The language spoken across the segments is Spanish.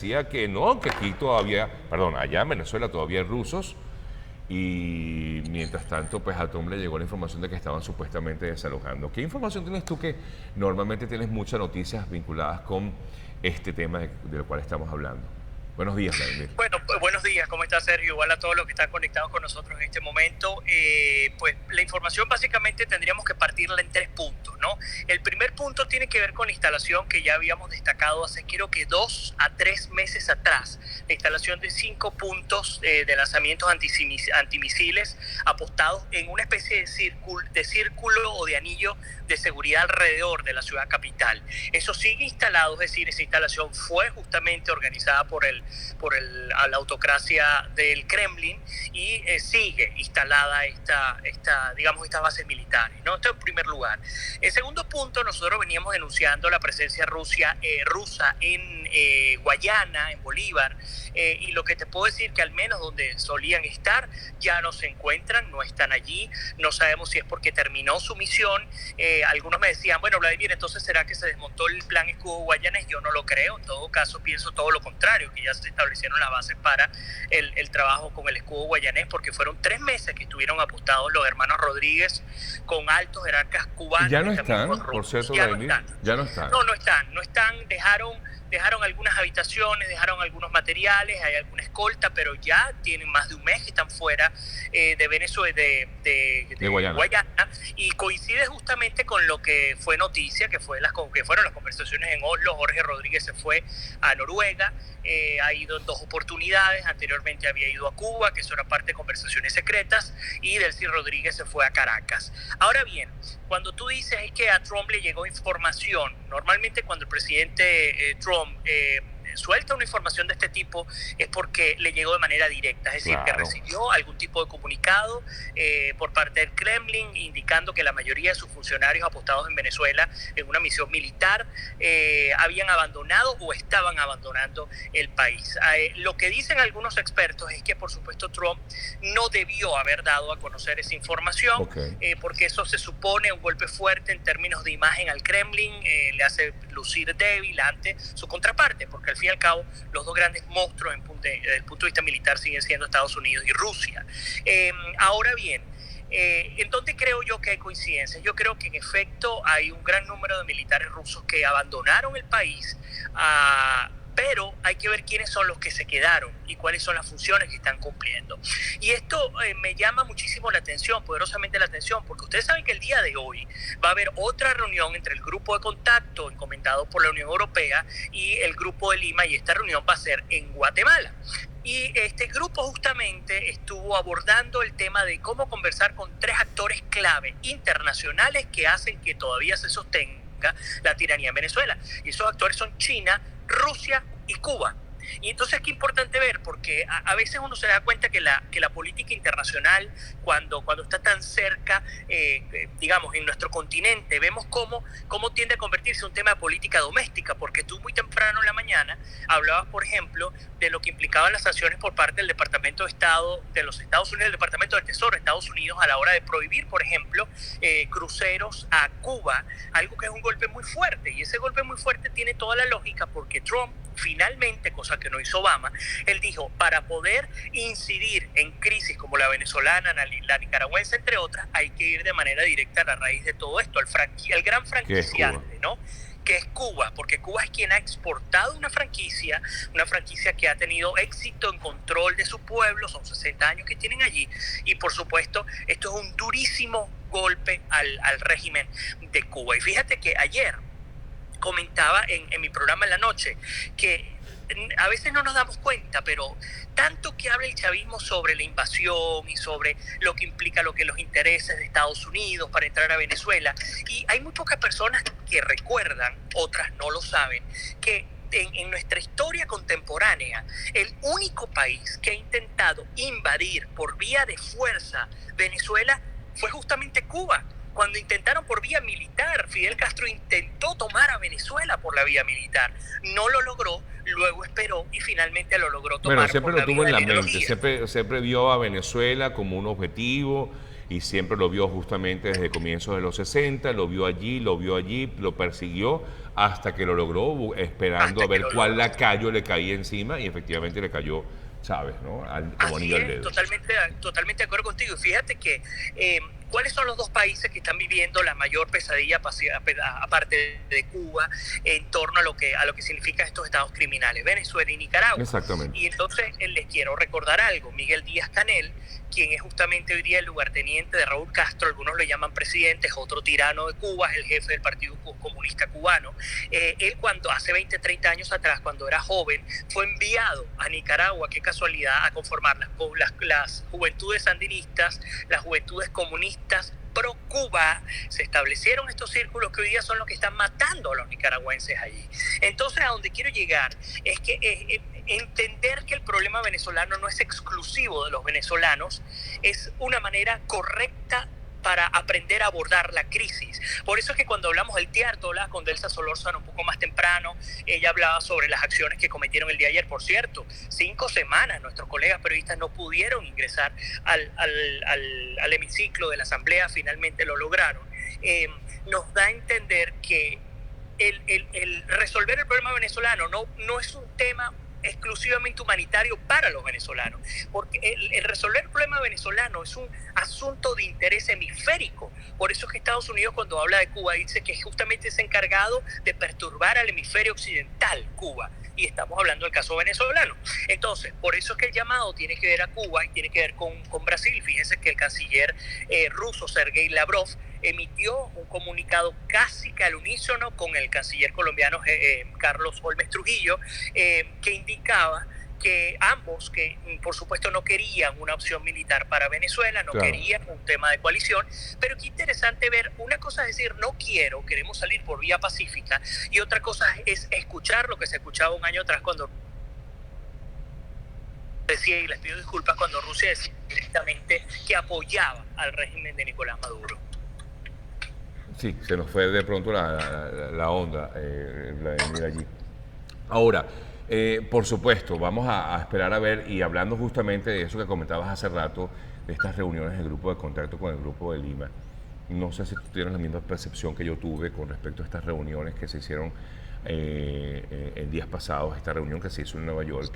decía que no, que aquí todavía, perdón, allá en Venezuela todavía hay rusos y mientras tanto pues a Trump le llegó la información de que estaban supuestamente desalojando. ¿Qué información tienes tú que normalmente tienes muchas noticias vinculadas con este tema de lo cual estamos hablando? Buenos días, Vladimir. Bueno, pues, buenos días, ¿cómo está Sergio? Igual a todos los que están conectados con nosotros en este momento. Pues la información básicamente tendríamos que partirla en tres puntos, ¿no? El primer punto tiene que ver con la instalación que ya habíamos destacado hace creo que 2 a 3 meses atrás, la instalación de 5 puntos de lanzamientos antimisiles apostados en una especie de círculo o de anillo de seguridad alrededor de la ciudad capital. Eso sigue instalado, es decir, esa instalación fue justamente organizada por la autocracia del Kremlin y sigue instalada estas bases militares, ¿no? Esto en primer lugar. En segundo punto, nosotros veníamos denunciando la presencia rusa en Guayana, en Bolívar, y lo que te puedo decir que al menos donde solían estar ya no se encuentran, no están allí, no sabemos si es porque terminó su misión. Algunos me decían, bueno, Vladimir, entonces ¿será que se desmontó el plan Escudo Guayanes? Yo no lo creo, en todo caso pienso todo lo contrario, que ya se establecieron las bases para el trabajo con el Escudo Guayanés, porque fueron 3 meses que estuvieron apostados los hermanos Rodríguez con altos jerarcas cubanos. Ya no y también están, con por rusos. cierto, Ya no Vladimir, están. ya no están. No están, dejaron algunas habitaciones, dejaron algunos materiales, hay alguna escolta, pero ya tienen más de un mes que están fuera de Venezuela, de Guayana, y coincide justamente con lo que fue noticia, que fueron las conversaciones en Oslo. Jorge Rodríguez se fue a Noruega, ha ido en 2 oportunidades, anteriormente había ido a Cuba, que eso era parte de conversaciones secretas, y Delcy Rodríguez se fue a Caracas. Ahora bien, cuando tú dices que a Trump le llegó información, normalmente cuando el presidente Trump suelta una información de este tipo es porque le llegó de manera directa, es decir, que recibió algún tipo de comunicado por parte del Kremlin indicando que la mayoría de sus funcionarios apostados en Venezuela en una misión militar habían abandonado o estaban abandonando el país. Lo que dicen algunos expertos es que por supuesto Trump no debió haber dado a conocer esa información, porque eso se supone un golpe fuerte en términos de imagen al Kremlin, le hace lucir débil ante su contraparte, porque al fin y al cabo los dos grandes monstruos desde el punto de vista militar siguen siendo Estados Unidos y Rusia. Ahora bien, ¿en dónde creo yo que hay coincidencias? Yo creo que en efecto hay un gran número de militares rusos que abandonaron el país, pero hay que ver quiénes son los que se quedaron y cuáles son las funciones que están cumpliendo. Y esto me llama muchísimo la atención, poderosamente la atención, porque ustedes saben que el día de hoy va a haber otra reunión entre el grupo de contacto encomendado por la Unión Europea y el grupo de Lima, y esta reunión va a ser en Guatemala. Y este grupo justamente estuvo abordando el tema de cómo conversar con 3 actores clave internacionales que hacen que todavía se sostenga la tiranía en Venezuela. Y esos actores son China, Rusia y Cuba. Y entonces qué importante ver, porque a veces uno se da cuenta que la política internacional, cuando está tan cerca, digamos, en nuestro continente, vemos cómo tiende a convertirse en un tema de política doméstica, porque tú muy temprano en la mañana hablabas, por ejemplo, de lo que implicaban las sanciones por parte del Departamento de Estado de los Estados Unidos, del Departamento del Tesoro de Estados Unidos, a la hora de prohibir, por ejemplo, cruceros a Cuba, algo que es un golpe muy fuerte, y ese golpe muy fuerte tiene toda la lógica porque Trump finalmente, cosa que no hizo Obama, él dijo, para poder incidir en crisis como la venezolana, la nicaragüense, entre otras, hay que ir de manera directa a la raíz de todo esto, al gran franquiciante, ¿no? Que es Cuba, porque Cuba es quien ha exportado una franquicia que ha tenido éxito en control de su pueblo, son 60 años que tienen allí, y por supuesto esto es un durísimo golpe al régimen de Cuba. Y fíjate que ayer comentaba en mi programa en la noche que a veces no nos damos cuenta, pero tanto que habla el chavismo sobre la invasión y sobre lo que implica los intereses de Estados Unidos para entrar a Venezuela, y hay muy pocas personas que recuerdan, otras no lo saben, que en nuestra historia contemporánea, el único país que ha intentado invadir por vía de fuerza Venezuela fue justamente Cuba. Cuando intentaron por vía militar, Fidel Castro intentó tomar a Venezuela por la vía militar. No lo logró, luego esperó y finalmente lo logró tomar siempre por la lo tuvo vía en de la la mente, ideología. siempre vio a Venezuela como un objetivo y siempre lo vio justamente desde comienzos de los 60, lo vio allí, lo persiguió hasta que lo logró, esperando a ver cuál lacayo le caía encima, y efectivamente le cayó Chávez, ¿no? Como anillo al dedo. Totalmente de acuerdo contigo. Fíjate que ¿cuáles son los dos países que están viviendo la mayor pesadilla aparte de Cuba en torno a lo que significan estos estados criminales? Venezuela y Nicaragua. Exactamente. Y entonces les quiero recordar algo. Miguel Díaz-Canel, quien es justamente hoy día el lugarteniente de Raúl Castro, algunos lo llaman presidente, es otro tirano de Cuba, es el jefe del Partido Comunista Cubano. Él cuando hace 20, 30 años atrás, cuando era joven, fue enviado a Nicaragua, qué casualidad, a conformar las juventudes sandinistas, las juventudes comunistas pro Cuba. Se establecieron estos círculos que hoy día son los que están matando a los nicaragüenses allí. Entonces, a donde quiero llegar es que entender que el problema venezolano no es exclusivo de los venezolanos es una manera correcta para aprender a abordar la crisis. Por eso es que cuando hablamos del TIAR, tú hablabas con Delsa Solórzano un poco más temprano, ella hablaba sobre las acciones que cometieron el día de ayer. Por cierto, 5 semanas nuestros colegas periodistas no pudieron ingresar al hemiciclo de la Asamblea, finalmente lo lograron. Nos da a entender que el resolver el problema venezolano no es un tema exclusivamente humanitario para los venezolanos, porque el resolver el problema venezolano es un asunto de interés hemisférico. Por eso es que Estados Unidos, cuando habla de Cuba, dice que justamente es encargado de perturbar al hemisferio occidental, Cuba, y estamos hablando del caso venezolano. Entonces, por eso es que el llamado tiene que ver a Cuba y tiene que ver con Brasil. Fíjense que el canciller ruso Sergei Lavrov emitió un comunicado casi que al unísono con el canciller colombiano Carlos Holmes Trujillo, que indicaba que ambos, que por supuesto no querían una opción militar para Venezuela, no querían un tema de coalición, pero qué interesante ver, una cosa es decir, no quiero, queremos salir por vía pacífica, y otra cosa es escuchar lo que se escuchaba un año atrás cuando decía, y les pido disculpas, cuando Rusia decía directamente que apoyaba al régimen de Nicolás Maduro. Sí, se nos fue de pronto la onda, Vladimir, allí. Ahora, por supuesto, vamos a esperar a ver, y hablando justamente de eso que comentabas hace rato, de estas reuniones del grupo de contacto con el Grupo de Lima. No sé si tú tienes la misma percepción que yo tuve con respecto a estas reuniones que se hicieron en días pasados, esta reunión que se hizo en Nueva York,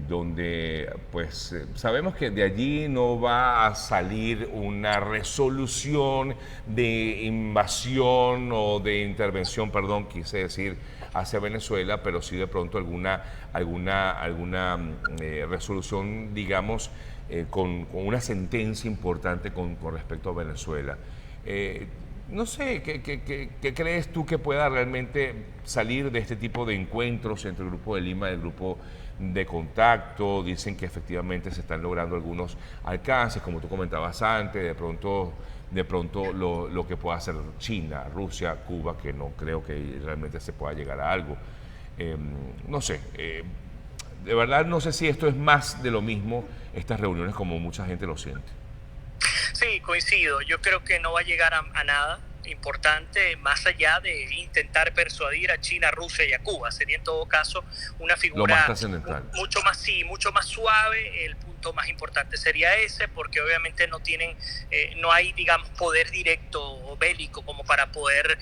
donde pues sabemos que de allí no va a salir una resolución de invasión o de intervención, perdón, quise decir, hacia Venezuela, pero sí de pronto alguna resolución, digamos, con una sentencia importante con respecto a Venezuela. No sé, ¿qué crees tú que pueda realmente salir de este tipo de encuentros entre el Grupo de Lima y el Grupo de Contacto? Dicen que efectivamente se están logrando algunos alcances, como tú comentabas antes, de pronto lo que pueda hacer China, Rusia, Cuba, que no creo que realmente se pueda llegar a algo. No sé, de verdad no sé si esto es más de lo mismo, estas reuniones, como mucha gente lo siente. Sí, coincido. Yo creo que no va a llegar a nada importante más allá de intentar persuadir a China, Rusia y a Cuba. Sería en todo caso una figura mucho más suave. El punto más importante sería ese, porque obviamente no hay, digamos, poder directo bélico como para poder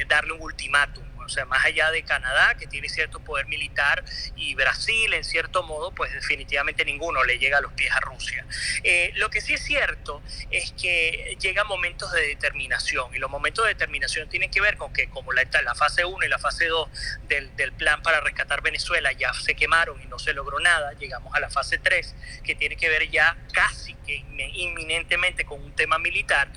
darle un ultimátum. O sea, más allá de Canadá, que tiene cierto poder militar, y Brasil, en cierto modo, pues definitivamente ninguno le llega a los pies a Rusia. Lo que sí es cierto es que llegan momentos de determinación, y los momentos de determinación tienen que ver con que, como la fase 1 y la fase 2 del plan para rescatar Venezuela ya se quemaron y no se logró nada, llegamos a la fase 3, que tiene que ver ya casi que inminentemente con un tema militar.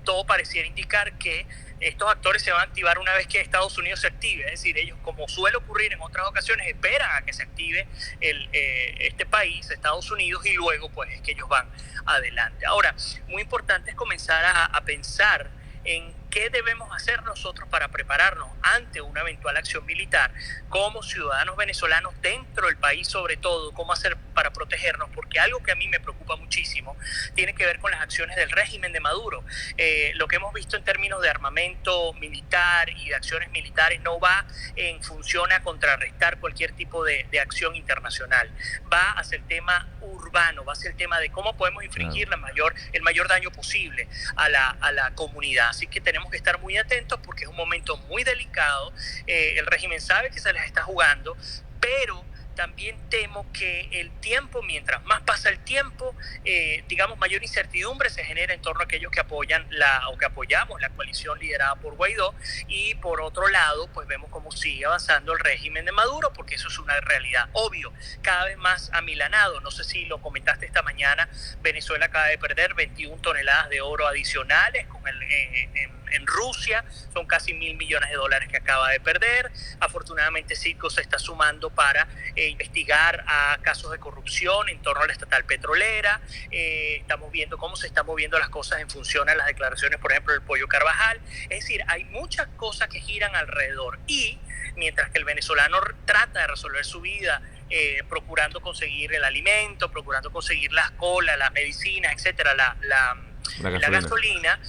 Todo pareciera indicar que estos actores se van a activar una vez que Estados Unidos se active. Es decir, ellos, como suele ocurrir en otras ocasiones, esperan a que se active este país, Estados Unidos, y luego pues es que ellos van adelante. Ahora, muy importante es comenzar a pensar en qué debemos hacer nosotros para prepararnos ante una eventual acción militar como ciudadanos venezolanos dentro del país, sobre todo, cómo hacer para protegernos, porque algo que a mí me preocupa muchísimo tiene que ver con las acciones del régimen de Maduro. Lo que hemos visto en términos de armamento militar y de acciones militares no va en función a contrarrestar cualquier tipo de acción internacional, va hacia el tema urbano, va hacia el tema de cómo podemos infligir el mayor daño posible a la comunidad. Así que tenemos tenemos que estar muy atentos porque es un momento muy delicado. El régimen sabe que se les está jugando, pero también temo que el tiempo, mientras más pasa el tiempo, digamos, mayor incertidumbre se genera en torno a aquellos que apoyan o que apoyamos la coalición liderada por Guaidó, y por otro lado, pues vemos cómo sigue avanzando el régimen de Maduro, porque eso es una realidad, obvio, cada vez más amilanado. No sé si lo comentaste esta mañana, Venezuela acaba de perder 21 toneladas de oro adicionales en Rusia, son casi $1.000 millones que acaba de perder. Afortunadamente Citgo se está sumando para investigar a casos de corrupción en torno a la estatal petrolera. Estamos viendo cómo se están moviendo las cosas en función a las declaraciones, por ejemplo, del Pollo Carvajal. Es decir, hay muchas cosas que giran alrededor, y mientras que el venezolano trata de resolver su vida procurando conseguir el alimento, procurando conseguir las colas, las medicinas, etcétera, la gasolina,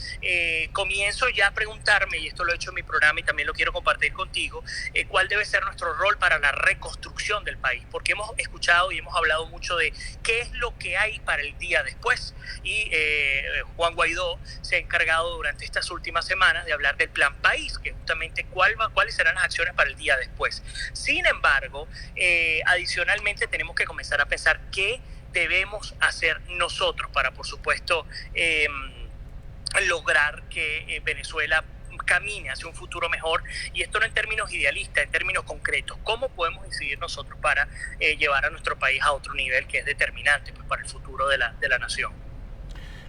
comienzo ya a preguntarme, y esto lo he hecho en mi programa y también lo quiero compartir contigo, cuál debe ser nuestro rol para la reconstrucción del país, porque hemos escuchado y hemos hablado mucho de qué es lo que hay para el día después, y Juan Guaidó se ha encargado durante estas últimas semanas de hablar del plan país, que justamente cuáles serán las acciones para el día después. Sin embargo, adicionalmente tenemos que comenzar a pensar qué debemos hacer nosotros para, por supuesto, lograr que Venezuela camine hacia un futuro mejor, y esto no en términos idealistas, en términos concretos. ¿Cómo podemos incidir nosotros para llevar a nuestro país a otro nivel que es determinante, pues, para el futuro de la nación?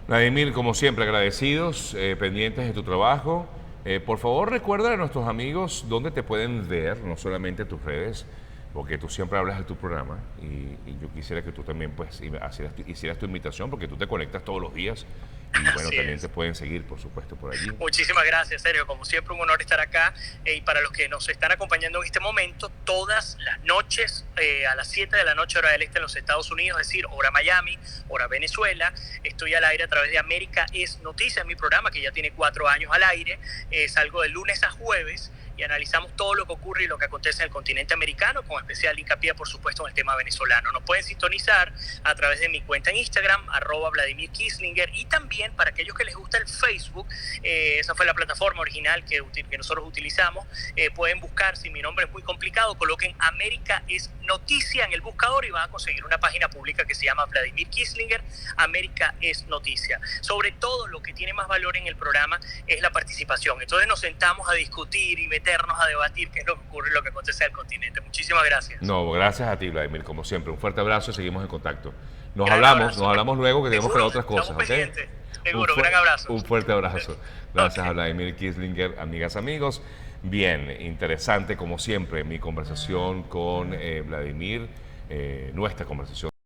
Vladimir, como siempre, agradecidos, pendientes de tu trabajo. Por favor, recuerda a nuestros amigos dónde te pueden ver, no solamente tus redes, porque tú siempre hablas de tu programa, y yo quisiera que tú también pues hicieras tu invitación, porque tú te conectas todos los días, y bueno, también te pueden seguir, por supuesto, por allí. Muchísimas gracias, Sergio. Como siempre, un honor estar acá. Y para los que nos están acompañando en este momento, todas las noches, a las 7 de la noche, hora del este en los Estados Unidos, es decir, hora Miami, hora Venezuela, estoy al aire a través de América es Noticia, mi programa, que ya tiene 4 años al aire. Salgo de lunes a jueves y analizamos todo lo que ocurre y lo que acontece en el continente americano, con especial hincapié, por supuesto, en el tema venezolano. Nos pueden sintonizar a través de mi cuenta en Instagram, @Vladimir Kislinger, y también para aquellos que les gusta el Facebook, esa fue la plataforma original que nosotros utilizamos. Pueden buscar, si mi nombre es muy complicado, coloquen América es Noticia en el buscador y van a conseguir una página pública que se llama Vladimir Kislinger, América es Noticia. Sobre todo, lo que tiene más valor en el programa es la participación. Entonces nos sentamos a discutir y meternos a debatir qué es lo que ocurre y lo que acontece en el continente. Muchísimas gracias. No, gracias a ti, Vladimir, como siempre. Un fuerte abrazo y seguimos en contacto. Nos hablamos luego, que tenemos que hablar otras cosas. ¿Okay? Seguro, gran abrazo. Un fuerte abrazo. Gracias a Vladimir Kislinger, amigas, amigos. Bien, interesante como siempre mi conversación con Vladimir, nuestra conversación.